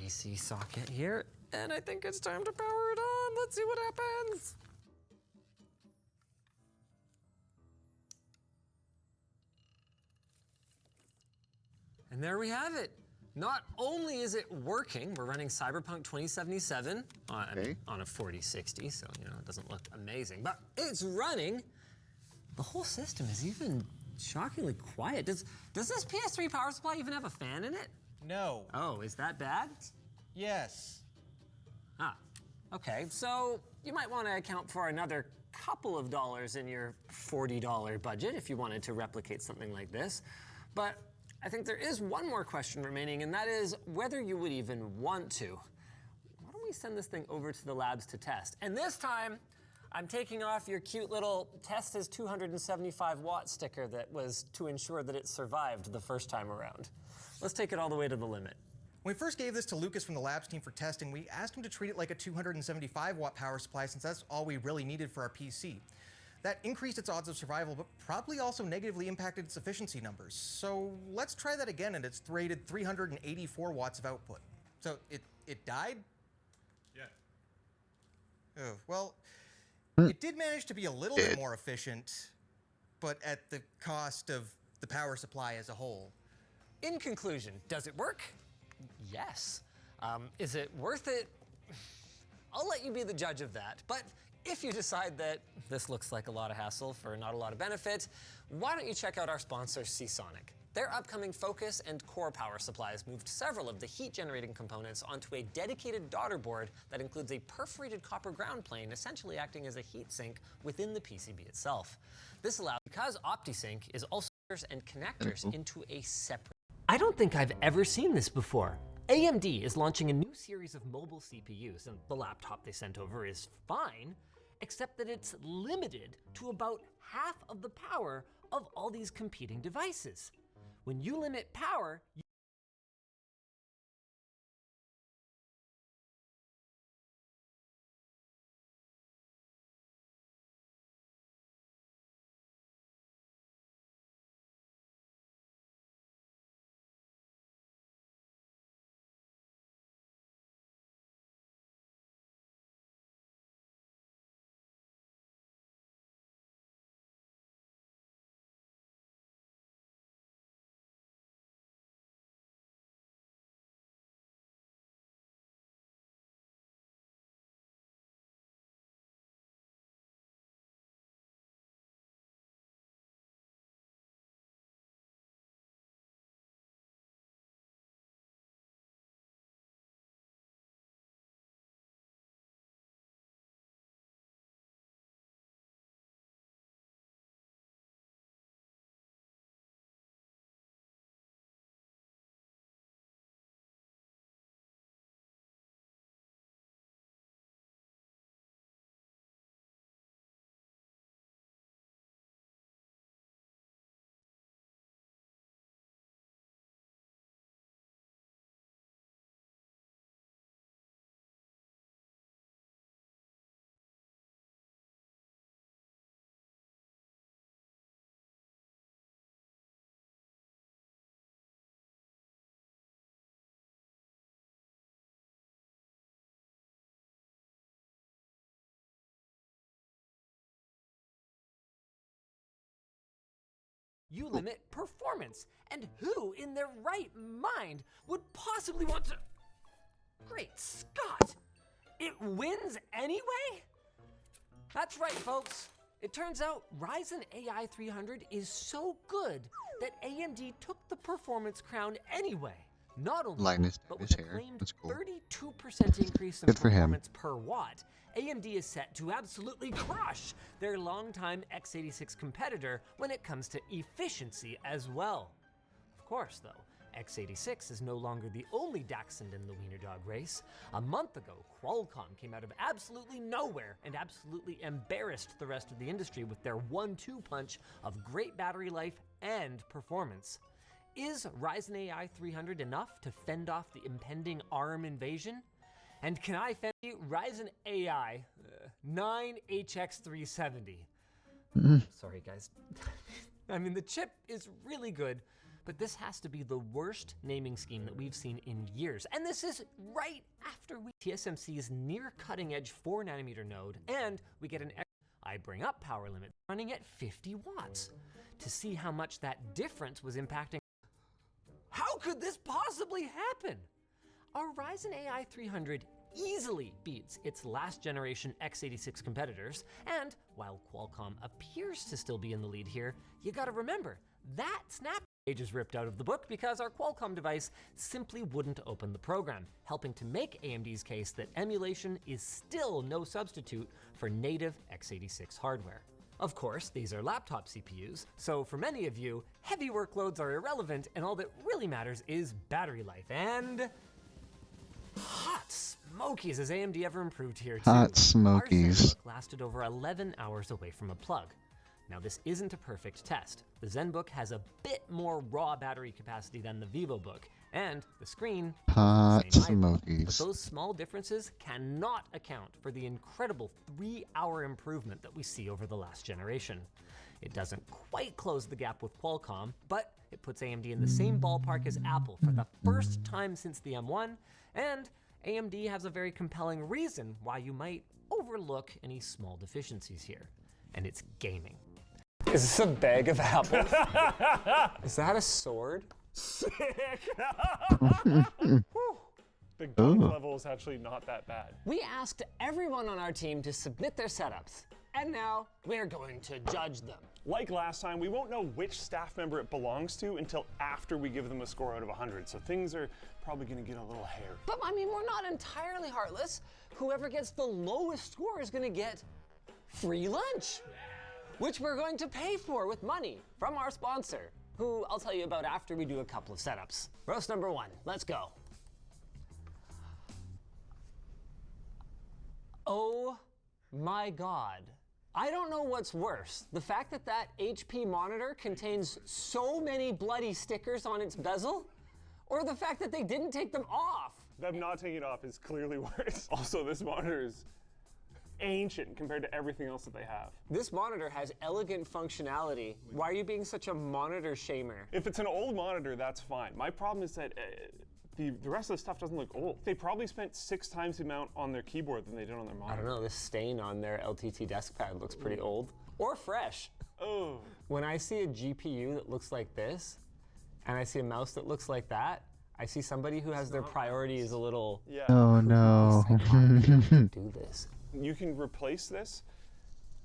AC socket here, and I think it's time to power it on. Let's see what happens. And there we have it. Not only is it working, we're running Cyberpunk 2077 on a 4060, so it doesn't look amazing, but it's running. The whole system is even shockingly quiet. Does this PS3 power supply even have a fan in it? No. Oh, is that bad? Yes. Ah, okay. So you might want to account for another couple of dollars in your $40 budget if you wanted to replicate something like this. But I think there is one more question remaining, and that is whether you would even want to. Why don't we send this thing over to the labs to test? And this time, I'm taking off your cute little test as 275 watt sticker that was to ensure that it survived the first time around. Let's take it all the way to the limit. When we first gave this to Lucas from the labs team for testing, we asked him to treat it like a 275 watt power supply since that's all we really needed for our PC. That increased its odds of survival, but probably also negatively impacted its efficiency numbers. So let's try that again, and it's rated 384 watts of output. So it died? Yeah. Oh, well, it did manage to be a little bit more efficient, but at the cost of the power supply as a whole. In conclusion, does it work? Yes. Is it worth it? I'll let you be the judge of that. But if you decide that this looks like a lot of hassle for not a lot of benefit, why don't you check out our sponsor, Seasonic? Their upcoming Focus and Core power supplies moved several of the heat-generating components onto a dedicated daughter board that includes a perforated copper ground plane, essentially acting as a heat sink within the PCB itself. This allows, because OptiSync is also and connectors into a separate. I don't think I've ever seen this before. AMD is launching a new series of mobile CPUs, and the laptop they sent over is fine, except that it's limited to about half of the power of all these competing devices. When you limit power, you limit performance. And who in their right mind would possibly want to... Great Scott! It wins anyway? That's right, folks. It turns out Ryzen AI 300 is so good that AMD took the performance crown anyway. Not only Linus but with his a hair. claimed That's cool. 32% increase in Good for him. performance per watt, AMD is set to absolutely crush their longtime x86 competitor when it comes to efficiency as well. Of course, though, x86 is no longer the only dachshund in the wiener dog race. A month ago, Qualcomm came out of absolutely nowhere and absolutely embarrassed the rest of the industry with their 1-2 punch of great battery life and performance. Is Ryzen AI 300 enough to fend off the impending ARM invasion? And can I fend you Ryzen AI 9HX370? Sorry, guys. I mean, the chip is really good, but this has to be the worst naming scheme that we've seen in years. And this is right after TSMC's near cutting edge 4nm node, and we get an I bring up power limit running at 50 watts to see how much that difference was impacting. How could this possibly happen? Our Ryzen AI 300 easily beats its last generation x86 competitors, and while Qualcomm appears to still be in the lead here, you gotta remember, that snap page is ripped out of the book because our Qualcomm device simply wouldn't open the program, helping to make AMD's case that emulation is still no substitute for native x86 hardware. Of course, these are laptop CPUs, so for many of you, heavy workloads are irrelevant and all that really matters is battery life. And hot smokies, has AMD ever improved here too? Hot smokies. Our ZenBook lasted over 11 hours away from a plug. Now this isn't a perfect test. The ZenBook has a bit more raw battery capacity than the VivoBook, and the screen Hot isn't the same either. But smokies. those small differences cannot account for the incredible 3-hour improvement that we see over the last generation. It doesn't quite close the gap with Qualcomm, but it puts AMD in the same ballpark as Apple for the first time since the M1, and AMD has a very compelling reason why you might overlook any small deficiencies here, and it's gaming. Is this a bag of apples? Is that a sword? Sick! Whew. The gunk Ooh. level is actually not that bad. We asked everyone on our team to submit their setups, and now we're going to judge them. Like last time, we won't know which staff member it belongs to until after we give them a score out of 100, so things are probably gonna get a little hairy. But I mean, we're not entirely heartless. Whoever gets the lowest score is gonna get free lunch, which we're going to pay for with money from our sponsor, who I'll tell you about after we do a couple of setups. Roast number 1, let's go. Oh my God. I don't know what's worse, the fact that that HP monitor contains so many bloody stickers on its bezel, or the fact that they didn't take them off. Them not taking it off is clearly worse. Also, this monitor is ancient compared to everything else that they have. This monitor has elegant functionality. Why are you being such a monitor shamer? If it's an old monitor, that's fine. My problem is that the rest of the stuff doesn't look old. They probably spent 6 times the amount on their keyboard than they did on their monitor. I don't know, this stain on their LTT desk pad looks pretty old. Or fresh. Oh. When I see a GPU that looks like this, and I see a mouse that looks like that, I see somebody who has their priorities a little... Yeah. Oh no. do this. You can replace this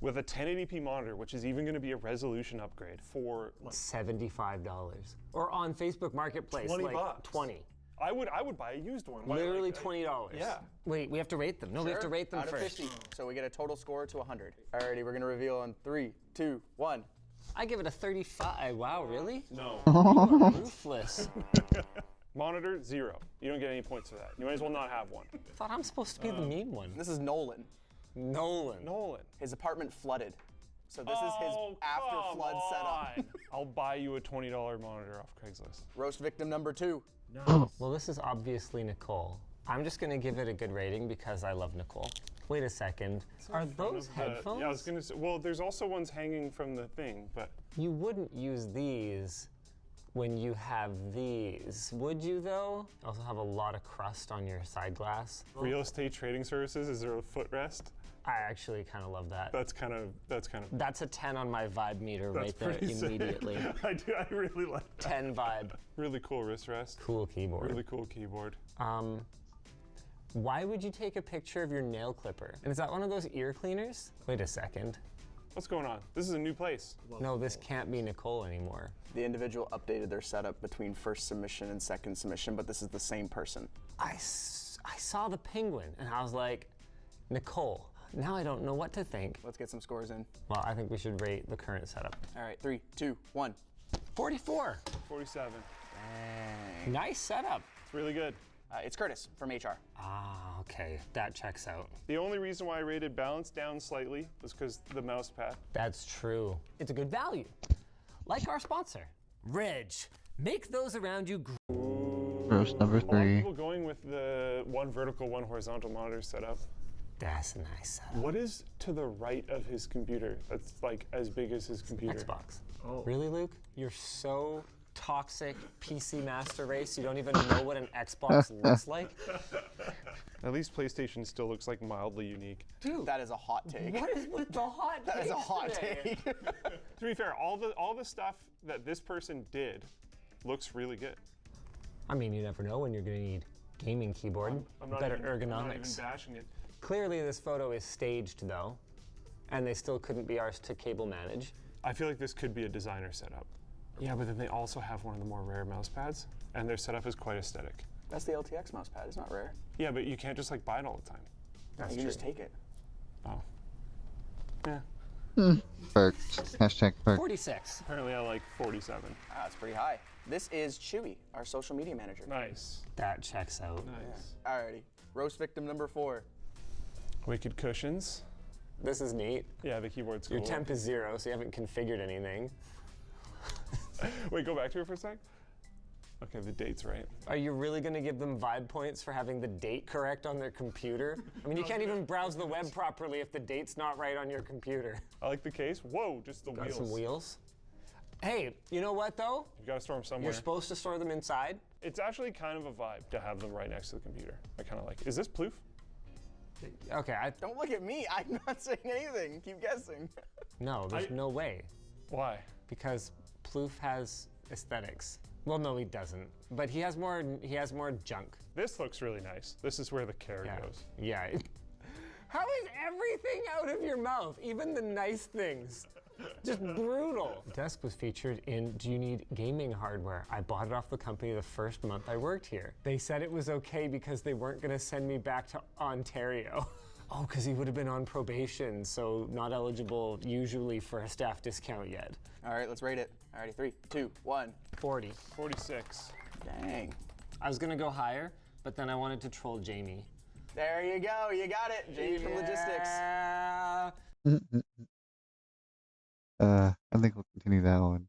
with a 1080p monitor, which is even going to be a resolution upgrade for like $75. Or on Facebook Marketplace, 20 like bucks. 20. I would buy a used one. Why, Literally like, $20. Yeah. Wait, we have to rate them. No, we have to rate them out first. of 50. So we get a total score to 100. Alrighty, we're gonna reveal in 3, 2, 1. I give it a 35. Wow, really? No. Ruthless. Monitor, 0. You don't get any points for that. You might as well not have one. I thought I'm supposed to be the mean one. This is Nolan. Nolan. His apartment flooded. So this is his after flood setup. I'll buy you a $20 monitor off Craigslist. Roast victim number 2. Well, this is obviously Nicole. I'm just gonna give it a good rating because I love Nicole. Wait a second. Are those headphones? Yeah, I was gonna say, well, there's also ones hanging from the thing, but. You wouldn't use these when you have these, would you though? You also have a lot of crust on your side glass. Real estate trading services, is there a footrest? I actually kind of love that. That's kind of. That's a 10 on my vibe meter right there immediately. I really like that. 10 vibe. Really cool wrist rest. Cool keyboard. Really cool keyboard. Why would you take a picture of your nail clipper? And is that one of those ear cleaners? Wait a second. What's going on? This is a new place. No, this can't be Nicole anymore. The individual updated their setup between first submission and second submission, but this is the same person. I saw the penguin and I was like, Nicole. Now I don't know what to think. Let's get some scores in. Well, I think we should rate the current setup. All right, 3, 2, 1. 44. 47. Dang. Nice setup. It's really good. It's Curtis from HR. Ah, okay. That checks out. The only reason why I rated balance down slightly was because the mouse pad. That's true. It's a good value. Like our sponsor, Reg. Make those around you Roast number A lot of 3. people going with the one vertical, one horizontal monitor setup. That's a nice setup. What is to the right of his computer that's like as big as his computer? Xbox. Oh. Really, Luke? You're so toxic PC master race, you don't even know what an Xbox looks like? At least PlayStation still looks like mildly unique. Dude, that is a hot take. What is with the hot That is a hot today? take. To be fair, all the stuff that this person did looks really good. I mean, you never know when you're gonna need gaming keyboard. I'm not Better even, I'm not even ergonomics. bashing it. Clearly this photo is staged though, and they still couldn't be ours to cable manage. I feel like this could be a designer setup. Yeah, but then they also have one of the more rare mouse pads, and their setup is quite aesthetic. That's the LTX mouse pad. It's not rare. Yeah, but you can't just like buy it all the time. You can just take it. Oh. Yeah. Perked. Hashtag perked. 46. Apparently I like 47. That's pretty high. This is Chewy, our social media manager. Nice. That checks out. Nice. Alrighty. Roast victim number 4. Wicked cushions. This is neat. Yeah, the keyboard's cool. Your temp is 0, so you haven't configured anything. Wait, go back to it for a sec. Okay, the date's right. Are you really going to give them vibe points for having the date correct on their computer? I mean, you can't even browse the web properly if the date's not right on your computer. I like the case. Whoa, just the Got wheels. some wheels. Hey, you know what though? You gotta store them somewhere. You're supposed to store them inside. It's actually kind of a vibe to have them right next to the computer. I kind of like it. Is this Plouffe? Okay, Don't look at me. I'm not saying anything. Keep guessing. No, there's no way. Why? Because Plouffe has aesthetics. Well, no, he doesn't. But he has more junk. This looks really nice. This is where the care goes. Yeah. How is everything out of your mouth? Even the nice things. Just brutal. The desk was featured in Do You Need Gaming Hardware? I bought it off the company the first month I worked here. They said it was okay because they weren't gonna send me back to Ontario. Oh, because he would have been on probation, so not eligible usually for a staff discount yet. All right, let's rate it. Alrighty, 3, 2, 1. 40. 46. Dang. I was gonna go higher, but then I wanted to troll Jamie. There you go. You got it. Jamie from Logistics. I think we'll continue that one.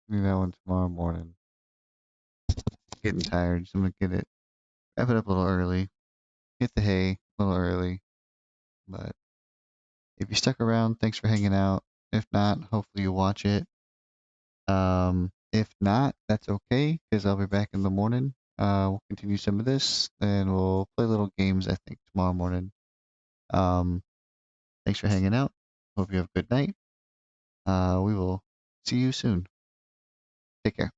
Continue that one tomorrow morning. Getting tired, so I'm gonna wrap it up a little early. Get the hay a little early. But if you stuck around, thanks for hanging out. If not, hopefully you watch it. If not, that's okay, because I'll be back in the morning. We'll continue some of this, and we'll play little games, I think, tomorrow morning. Thanks for hanging out. Hope you have a good night. We will see you soon. Take care.